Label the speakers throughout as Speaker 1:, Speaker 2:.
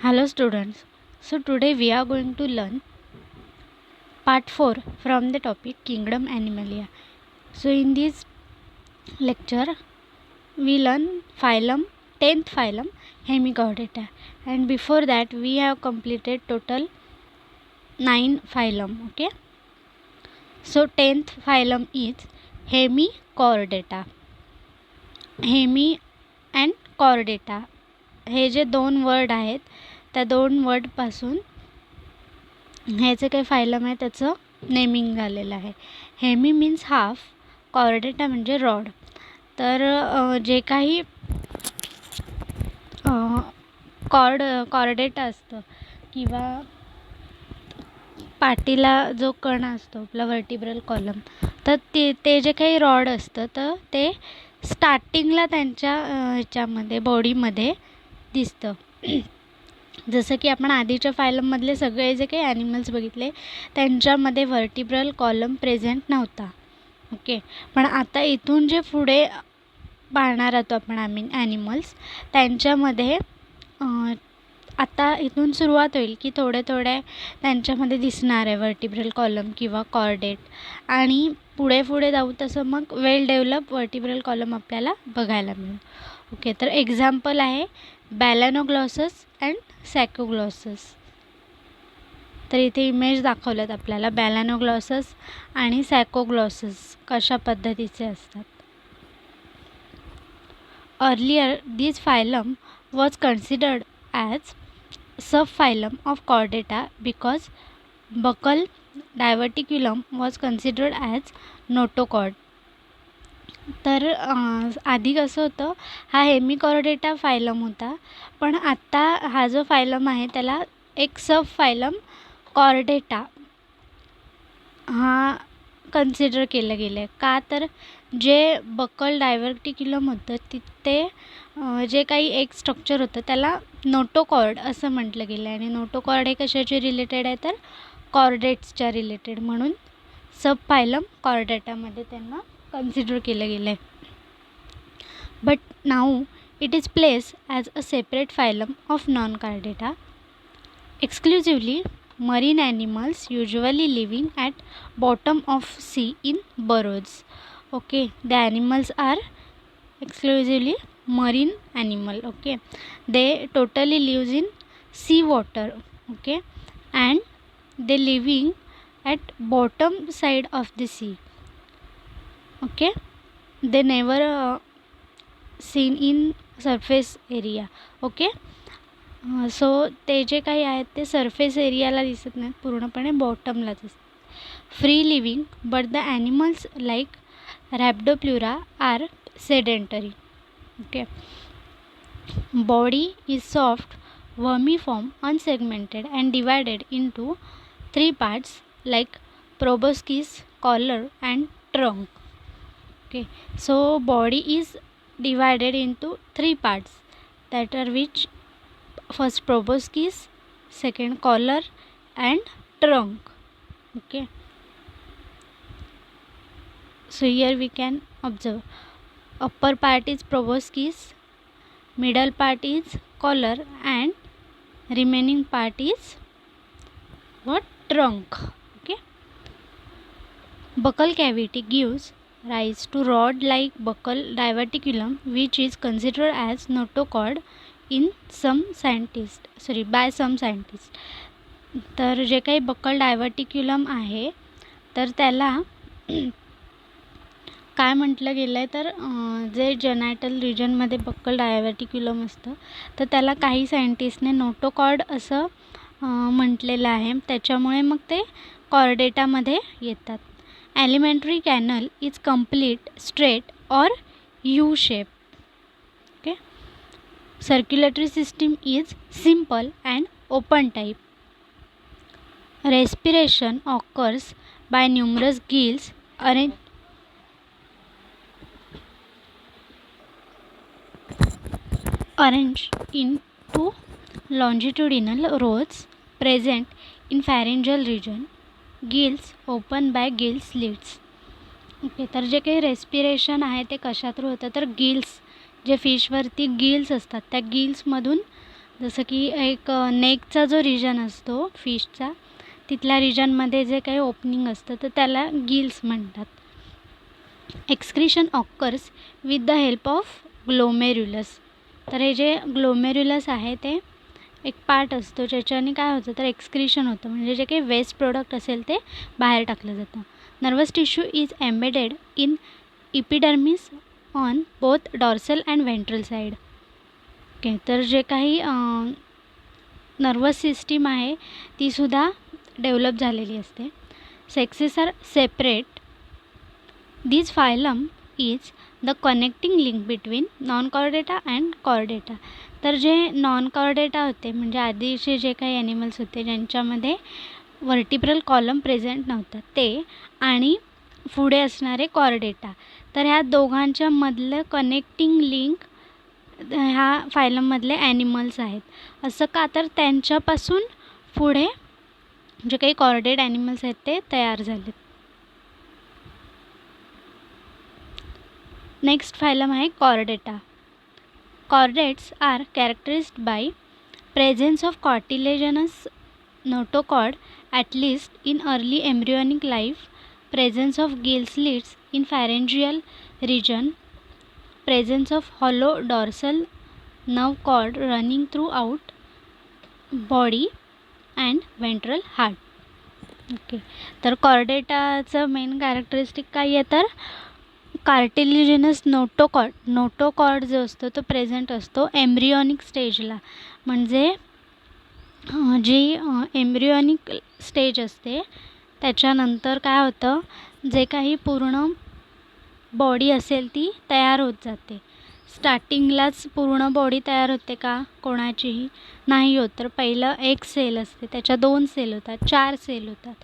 Speaker 1: Hello students. So today we are going to learn part 4 from the topic Kingdom Animalia. So in this lecture we learn phylum 10th phylum Hemichordata, and before that we have completed total 9 phylum. Okay. So 10th phylum is Hemichordata. Hemi and chordata हे जे दोन word आहेत त्या दोन वर्डपासून हे जे काही phylum आहे त्याचं नेमिंग झालेलं आहे. हेमी मीन्स हाफ, कॉर्डेटा म्हणजे रॉड. तर जे काही कॉर्डेटा असतं किंवा पाठीला जो कण असतो आपला व्हर्टिब्रल कॉलम, तर ते जे काही रॉड असतं तर ते स्टार्टिंगला त्यांच्या ह्याच्यामध्ये बॉडीमध्ये दिसतं. जसं की आपण आधीच्या फायलममधले सगळे जे काही ॲनिमल्स बघितले त्यांच्यामध्ये व्हर्टिब्रल कॉलम प्रेझेंट नव्हता. ओके. पण आता इथून जे पुढे पाहणार आहोत आपण ॲनिमल्स त्यांच्यामध्ये आता इथून सुरुवात होईल की थोडे त्यांच्यामध्ये दिसणार आहे व्हर्टिब्रल कॉलम किंवा कॉर्डेट, आणि पुढे जाऊ तसं मग वेल डेव्हलप व्हर्टिब्रल कॉलम आपल्याला बघायला मिळेल. ओके. तर एक्झाम्पल आहे बॅलॅनोग्लॉसस अँड सॅकोग्लॉसस. तर इथे इमेज दाखवल्यात आपल्याला बॅलॅनोग्लॉसस आणि सॅकोग्लॉसस कशा पद्धतीचे असतात. Earlier this phylum was considered as subphylum of Chordata because buccal diverticulum was considered as notochord. तर आधी कसं होतं, हा हेमिकॉर्डेटा फायलम होता, पण आत्ता हा जो फायलम आहे त्याला एक सब फायलम कॉर्डेटा हा कन्सिडर केलं गेलं आहे. का तर जे बकल डायव्हर्टिक्युलम होतं तिथे जे काही एक स्ट्रक्चर होतं त्याला नोटोकॉर्ड असं म्हटलं गेलं आहे, आणि नोटोकॉर्ड हे कशाचे रिलेटेड आहे तर कॉर्डेट्सच्या रिलेटेड, म्हणून सब फायलम कॉर्डेटामध्ये त्यांना कन्सिडर केलं गेलं आहे. But now it is place as a separate phylum of non Chordata. Exclusively marine animals usually living at bottom of sea in burrows. Okay. The animals are exclusively marine animal. Okay, they totally lives in sea water. Okay, and they living at bottom side of the sea. Okay, they never seen in surface area. Okay, so ते जे काही आहेत ते surface एरियाला दिसत नाहीत, पूर्णपणे बॉटमलाच असतात. Free living but the animals like Rhabdopleura are sedentary. Okay. Body is soft, vermiform, unsegmented and divided into 3 parts like proboscis, collar and trunk. Okay. So body is divided into 3 parts, that are which first proboscis, second collar and trunk. Okay. So here we can observe upper part is proboscis, middle part is collar and remaining part is what? Trunk. Okay. Buccal cavity gives rise to rod like buccal diverticulum which is considered as notochord in some scientists, by some scientists. तर जे काही buckle डायव्हर्टिक्युलम आहे तर त्याला काय म्हटलं गेलं आहे तर जे जेनायटल रिजनमध्ये बक्कल डायव्हर्टिक्युलम असतं तर त्याला काही सायंटिस्टने नोटोकॉर्ड असं म्हटलेलं आहे, त्याच्यामुळे मग ते कॉर्डेटामध्ये येतात. Alimentary canal is complete straight or U shape. Okay. Circulatory system is simple and open type. Respiration occurs by numerous gills arranged into longitudinal rows present in pharyngeal region. Gills open by gill slits. Okay. तर जे काही respiration आहे ते कशा through होतं तर gills, जे फिशवरती gills असतात त्या गिल्समधून जसं की एक नेकचा जो रिजन असतो फिशचा, तिथल्या रिजनमध्ये जे काही ओपनिंग असतं तर त्याला गिल्स म्हणतात. Excretion occurs with the help of glomerulus. तर हे जे ग्लोमेरुलस आहे ते एक पार्ट असतो ज्याच्याने काय होतं तर एक्सक्रीशन होतं, म्हणजे जे काही वेस्ट प्रोडक्ट असेल ते बाहेर टाकलं जातं. Nervous tissue is embedded in epidermis on both dorsal and ventral side. Okay, तर जे काही नर्वस सिस्टीम आहे तीसुद्धा डेव्हलप झालेली असते. Sexes are separate. This phylum is the connecting link between non chordata and chordata. तर जे नॉन कॉर्डेटा होते म्हणजे आधीचे जे काही ॲनिमल्स होते ज्यांच्यामध्ये व्हर्टिब्रल कॉलम प्रेझेंट नव्हता ते, आणि पुढे असणारे कॉर्डेटा, तर ह्या दोघांच्या मधलं कनेक्टिंग लिंक ह्या फायलममधले ॲनिमल्स आहेत. असं का, तर त्यांच्यापासून पुढे जे काही कॉर्डेट ॲनिमल्स आहेत ते तयार झालेत. नेक्स्ट फायलम आहे chordata. Chordates are characterized by presence of cartilaginous notochord at least in early embryonic life, presence of gill slits in pharyngeal region, presence of hollow dorsal nerve cord running throughout body and ventral heart. Okay, तर कॉर्डेटाचं main characteristic काय आहे तर cartilaginous notochord जो असतो तो present असतो embryonic स्टेजला. म्हणजे जी एम्ब्रियॉनिक स्टेज असते त्याच्यानंतर काय होतं, जे काही पूर्ण बॉडी असेल ती तयार होत जाते. स्टार्टिंगलाच पूर्ण बॉडी तयार होते का कोणाचीही नाही होत. तर पहिलं एक सेल असते, त्याच्या 2 सेल होतात, 4 सेल होतात,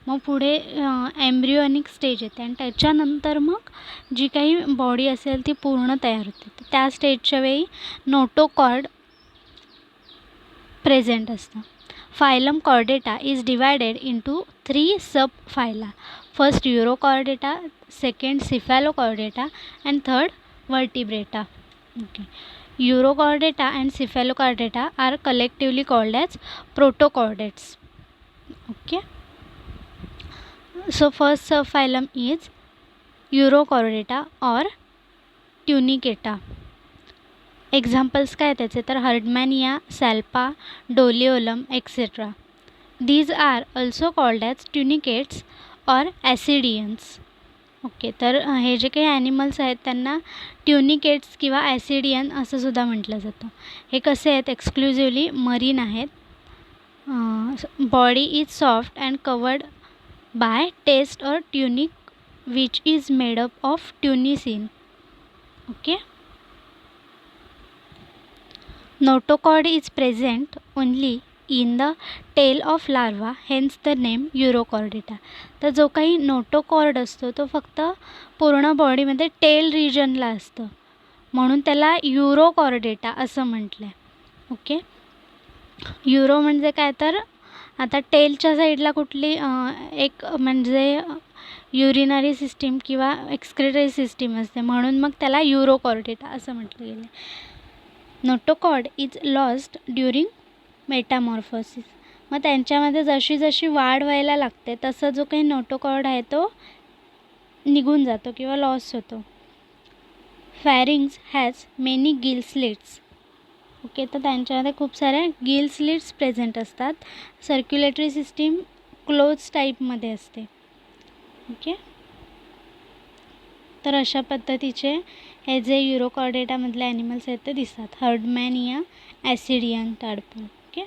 Speaker 1: मग पुढे एम्ब्रियॉनिक स्टेज येते आणि त्याच्यानंतर मग जी काही बॉडी असेल ती पूर्ण तयार होते. तर त्या स्टेजच्या वेळी नोटोकॉर्ड प्रेझेंट असतं. Phylum Chordata is divided into 3 sub phyla. First Urochordata, second Cephalochordata and third Vertebrata. Okay, Urochordata and Cephalochordata are collectively called as protochordates. Okay, so first sub phylum is Urochordata or Tunicata. Examples काय त्याचे तर Herdmania, Salpa, Doliolum etcetera. These are also called as tunicates or ascidians. Okay, तर हे जे काही animals आहेत त्यांना ट्युनिकेट्स किंवा ॲसिडियन असं सुद्धा म्हटलं जातं. हे कसे आहेत, एक्सक्लुझिव्हली मरीन आहेत. Body is soft and covered by test or tunic which is made up of tunicin. Okay, notochord is present only in the tail of larva, hence the name urochordata. तर जो काही notochord असतो तो फक्त पूर्ण बॉडीमध्ये tail रिजनला असतं, म्हणून त्याला युरोकॉर्डेटा असं म्हटलं आहे. ओके, युरो म्हणजे काय तर आता टेलच्या साईडला कुठली एक म्हणजे युरिनरी सिस्टीम किंवा एक्सक्रिटरी सिस्टीम असते, म्हणून मग त्याला युरोकॉर्डेटा असं म्हटलं गेलं. Notochord is lost during Metamorphosis. मग त्यांच्यामध्ये जशी जशी वाढ व्हायला लागते तसं जो काही नोटोकॉर्ड आहे तो निघून जातो किंवा लॉस होतो. Pharynx has many gill slits. Okay, तर त्यांच्यामध्ये खूप साऱ्या गिल स्लिट्स प्रेझेंट असतात. सर्क्युलेटरी सिस्टीम क्लोज टाईपमध्ये असते. ओके, तर अशा पद्धतीचे हे जे युरोकॉर्डेटामधले ॲनिमल्स आहेत ते दिसतात. हर्डमॅनिया, ॲसिडियन, टाडपोल. ओके,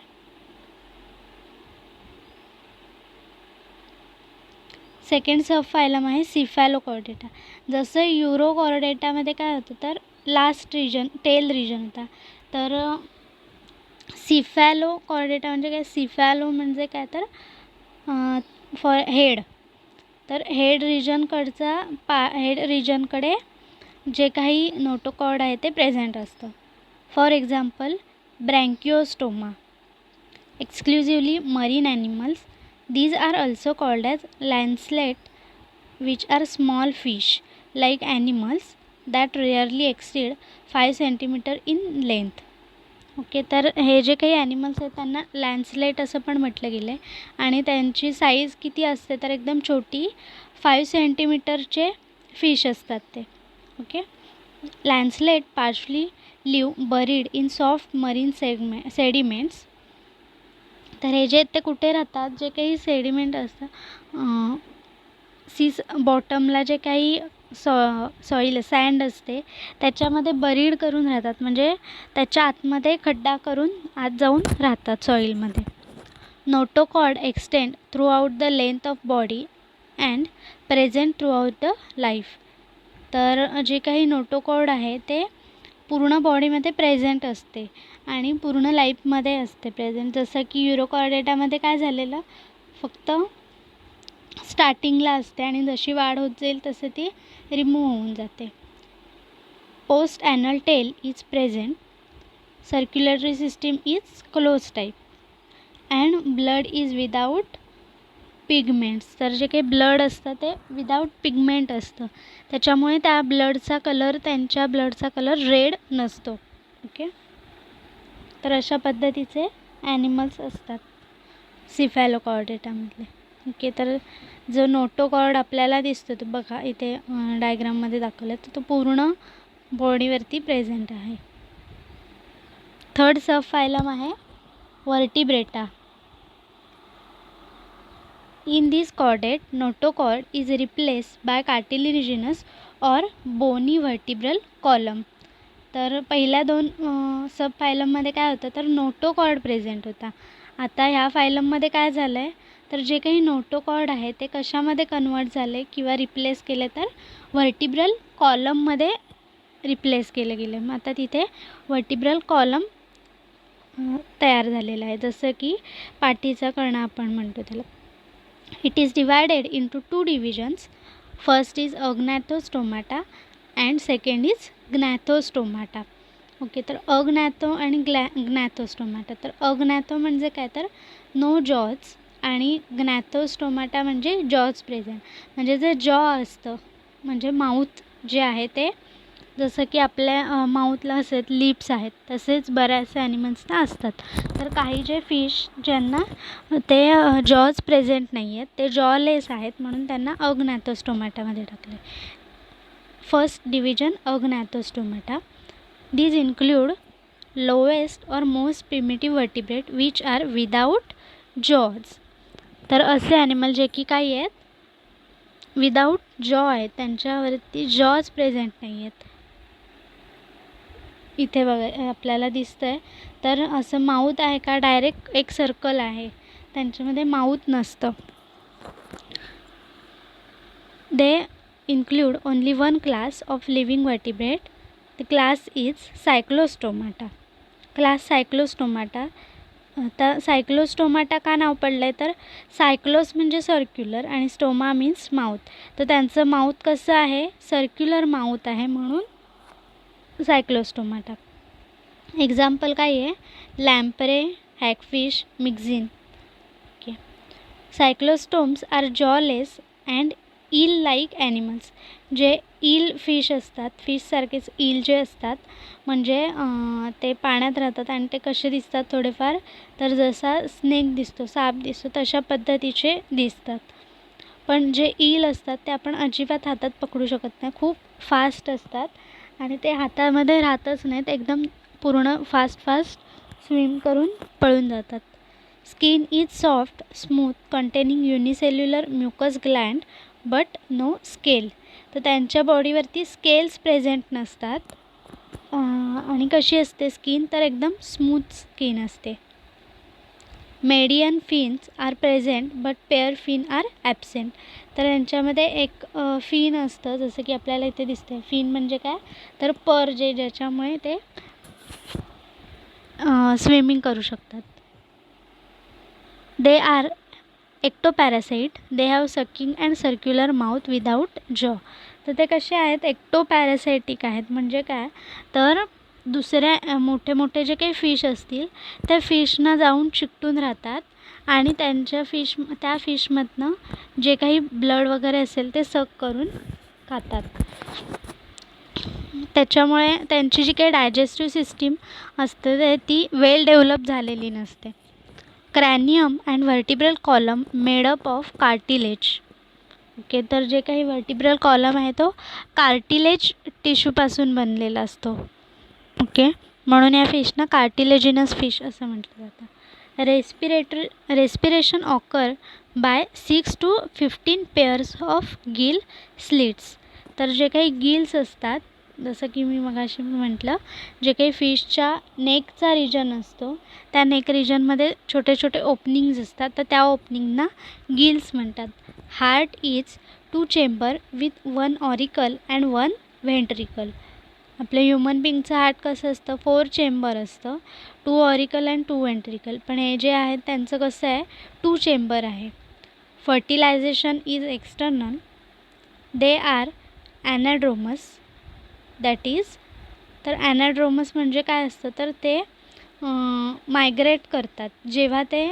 Speaker 1: सेकंड सब फायलम आहे सिफॅलोकॉर्डेटा. जसं युरोकॉर्डेटामध्ये काय होतं तर लास्ट रिजन टेल रिजन होता, तर सिफॅलोकॉर्डेटा म्हणजे काय, सिफॅलो म्हणजे काय तर फॉर हेड. तर हेड रिजनकडे जे काही नोटोकॉर्ड आहे ते प्रेझेंट असतं. For example Branchiostoma. Exclusively marine animals. These are also called as lancelet which are small fish like animals that rarely exceed 5 cm in length. Okay, तर हे जे काही ॲनिमल्स आहेत त्यांना लॅन्सलेट असं पण म्हटलं गेलं आहे आणि त्यांची साईज किती असते तर एकदम छोटी 5 सेंटीमीटरचे फिश असतात ते. Okay, lancelet partially live buried in soft marine sediments. तर हे जे आहेत ते कुठे राहतात, जे काही सेडिमेंट असतं सीस बॉटमला जे काही सॉईल सँड असते त्याच्यामध्ये बरीड करून राहतात, म्हणजे त्याच्या आतमध्ये खड्डा करून आत जाऊन राहतात सॉईलमध्ये. Notochord extend throughout the length of body and present throughout the life. तर जे काही नोटोकॉर्ड आहे ते पूर्ण बॉडीमध्ये प्रेझेंट असते आणि पूर्ण लाईफमध्ये असते प्रेझेंट. जसं की युरोकॉर्डेटामध्ये काय झालेलं, फक्त स्टार्टिंगला असते आणि जशी वाढ होत जाईल तसं ती रिमूव्ह होऊन जाते. Post anal tail is present. Circulatory system is close type and blood is without pigments. तर जे काही ब्लड असतं ते विदाऊट पिगमेंट असतं, त्याच्यामुळे त्या त्यांच्या ब्लडचा कलर रेड नसतो. ओके, तर अशा पद्धतीचे ॲनिमल्स असतात सिफॅलोकॉर्डेटामधले. ओके, तर जो नोटोकॉर्ड आपल्याला दिसतो तो बघा इथे डायग्राममध्ये दाखवलं तर तो पूर्ण बॉडीवरती प्रेझेंट आहे. थर्ड सब फायलम आहे व्हर्टिब्रेटा. In this chordate, notochord is replaced by cartilaginous or bony vertebral column. तर पहिल्या दोन सब फायलममध्ये काय होतं तर नोटोकॉर्ड प्रेझेंट होता. आता ह्या फायलममध्ये काय झालं आहे तर जे काही नोटोकॉर्ड आहे ते कशामध्ये कन्वर्ट झाले किंवा रिप्लेस केले तर व्हर्टिब्रल कॉलममध्ये रिप्लेस केले गेले. मग आता तिथे व्हर्टिब्रल कॉलम तयार झालेला आहे, जसं की पाठीचा कणा आपण म्हणतो त्याला. It is divided into two divisions. First is agnathostomata and second is gnathostomata. Okay, तर अग्नाथो आणि ग्नॅथोस्टोमाटा. तर अग्नाथो म्हणजे काय तर नो जॉज आणि ग्नॅथोस्टोमाटा म्हणजे जॉज प्रेझेंट. म्हणजे जे जॉ असतं म्हणजे माऊथ जे आहे ते जसं की आपल्या माऊथला असे लिप्स आहेत तसेच बऱ्याचशा ॲनिमल्सना असतात. तर काही जे फिश ज्यांना ते जॉज प्रेझेंट नाही आहेत ते जॉलेस आहेत म्हणून त्यांना अग्नॅथोस्टोमाटामध्ये टाकले. First division Agnathostomata. These include lowest or most primitive vertebrate which are without jaws. तर असे ॲनिमल जे की काही आहेत विदाऊट जॉ आहेत, त्यांच्यावरती जॉज प्रेझेंट नाही आहेत. इथे बघा आपल्याला दिसतं आहे तर असं माऊथ आहे का डायरेक्ट एक सर्कल आहे, त्यांच्यामध्ये माऊथ नसतं. They include only one class of living vertebrate. The class is Cyclostomata. Class Cyclostomata. आता सायक्लोस्टोमाटा का नाव पडलं आहे तर सायक्लोस म्हणजे सर्क्युलर आणि स्टोमा मीन्स माऊथ. तर त्यांचं माऊथ कसं आहे सर्क्युलर माऊथ आहे म्हणून सायक्लोस्टोमाटा. एक्झाम्पल काय आहे lamprey, hagfish, मिक्झिन. Okay, सायक्लोस्टोम्स R jawless and ईल लाईक ॲनिमल्स. जे ईल फिश असतात फिशसारखेच ईल जे असतात म्हणजे ते पाण्यात राहतात आणि ते कसे दिसतात थोडेफार तर जसा स्नेक दिसतो साप दिसतो तशा पद्धतीचे दिसतात. पण जे ईल असतात ते आपण अजिबात हातात पकडू शकत नाही, खूप फास्ट असतात आणि ते हातामध्ये राहतच नाहीत, एकदम पूर्ण फास्ट स्विम करून पळून जातात. Skin is soft smooth containing unicellular mucus gland but no scale. तर त्यांच्या बॉडीवरती स्केल्स प्रेझेंट नसतात आणि कशी असते स्किन तर एकदम स्मूथ स्किन असते. Median fins are present but pair fin are absent. तर यांच्यामध्ये एक फिन असतं जसं की आपल्याला इथे दिसतं. फिन म्हणजे काय तर पर ज्याच्यामुळे ते स्विमिंग करू शकतात. They are ectoparasite. They have sucking and circular mouth without jaw. तर ते कसे आहेत एक्टोपॅरासायटिक आहेत म्हणजे काय तर दुसऱ्या मोठे जे काही फिश असतील त्या फिशना जाऊन चिकटून राहतात आणि त्या फिशमधनं जे काही ब्लड वगैरे असेल ते सक करून खातात. त्याच्यामुळे त्यांची जी काही डायजेस्टिव्ह सिस्टीम असते ती वेल डेव्हलप झालेली नसते. Cranium and vertebral column made up of cartilage. Okay, तर जे काही व्हर्टिब्रल कॉलम आहे तो कार्टिलेज टिश्यूपासून बनलेला असतो. ओके, म्हणून या फिशना कार्टिलेजिनस फिश असं म्हटलं जातं. Respiration occur by 6 to 15 pairs of gill slits. तर जे काही गिल्स असतात, जसं की मी मगाशी म्हटलं, जे काही फिशच्या नेकचा रिजन असतो त्या नेक रिजनमध्ये छोटे छोटे ओपनिंग्ज असतात, तर त्या ओपनिंगना गिल्स म्हणतात. Heart is 2 chamber with 1 auricle and 1 ventricle. आपल्या ह्युमन बिंगचं हार्ट कसं असतं, 4 चेंबर असतं, 2 ऑरिकल अँड 2 व्हेंट्रिकल. पण हे जे आहेत त्यांचं कसं आहे, 2 चेंबर आहे. Fertilization is external. They are anadromous. That is, तर ॲनाड्रोमस म्हणजे काय असतं, तर ते मायग्रेट करतात. जेव्हा ते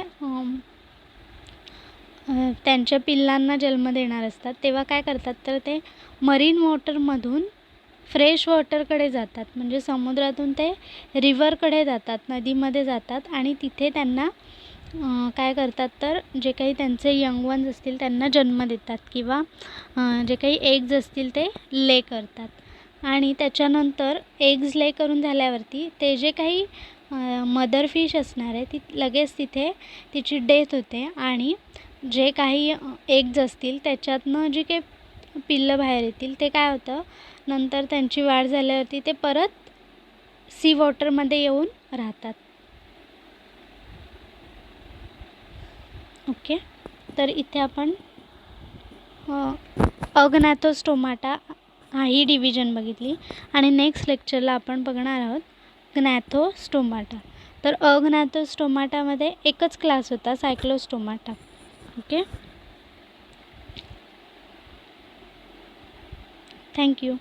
Speaker 1: त्यांच्या पिल्लांना जन्म देणार असतात तेव्हा काय करतात, तर ते मरीन वॉटरमधून फ्रेश वॉटरकडे जातात. म्हणजे समुद्रातून ते रिव्हरकडे जातात, नदीमध्ये जातात आणि तिथे त्यांना काय करतात, तर जे काही त्यांचे यंग वन्स असतील त्यांना जन्म देतात किंवा जे काही एग्ज असतील ते ले करतात. आणि त्याच्यानंतर एग्ज ले करून झाल्यावरती ते जे काही मदर फिश असणार आहे ती लगेच तिथे तिची डेथ होते आणि जे काही एग्ज असतील त्याच्यातनं जे काही पिल्लं बाहेर येतील ते काय होतं, नंतर त्यांची वाढ झाल्यावरती ते परत सी वॉटरमध्ये येऊन राहतात. ओके, तर इथे आपण अग्नॅथोस्टोमाटा ही डिव्हिजन बघितली आणि नेक्स्ट लेक्चरला आपण बघणार आहोत ग्नॅथोस्टोमाटा. तर अग्नॅथोस्टोमाटामध्ये एकच क्लास होता, सायक्लोस्टोमाटा. Okay, thank you.